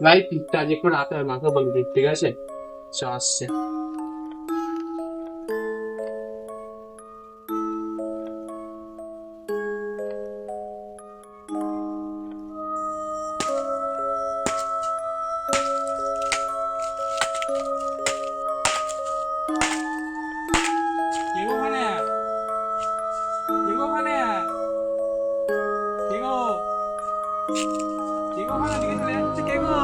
ভাই ঠিকটা আজ একটু রাতে আর মাকে বলবি, ঠিক আছে? চ আসছে। কে গো ওখানে? কে গো ওখানে? কে গো? কে গো ওখানে দিকে চলে যাচ্ছে কে গো?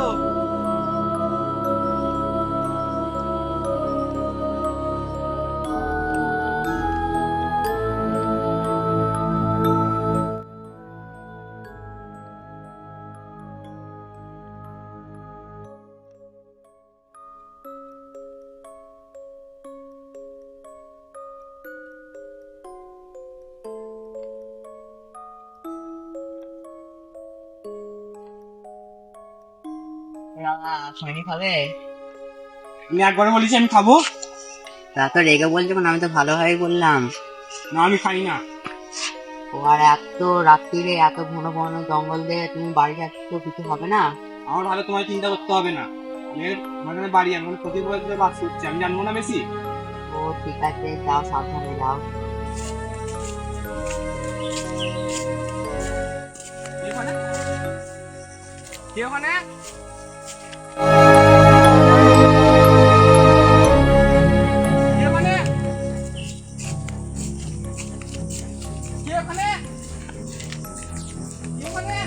খৈনি খাবে? আমি একবার বলেছি আমি খাবো। তা তো রেগে বলছো কেন? আমি তো ভালোভাবেই বললাম। না আমি খাই না। ও আর এত রাত্রিরে এত ঘন ঘন জঙ্গল দিয়ে তুমি বাড়ি যাচ্ছ, কিছু হবে না? আমার ভালো তোমায় চিন্তা করতে হবে না। আমি আমার এখানে বাড়ি আমি প্রতি বছর বাস করছি, আমি জানবো না বেশি। ও ঠিক আছে, যাও সাবধানে যাও। কে ওখানে? কে ওখানে? কে ওখানে? কে ওখানে? কে ওখানে?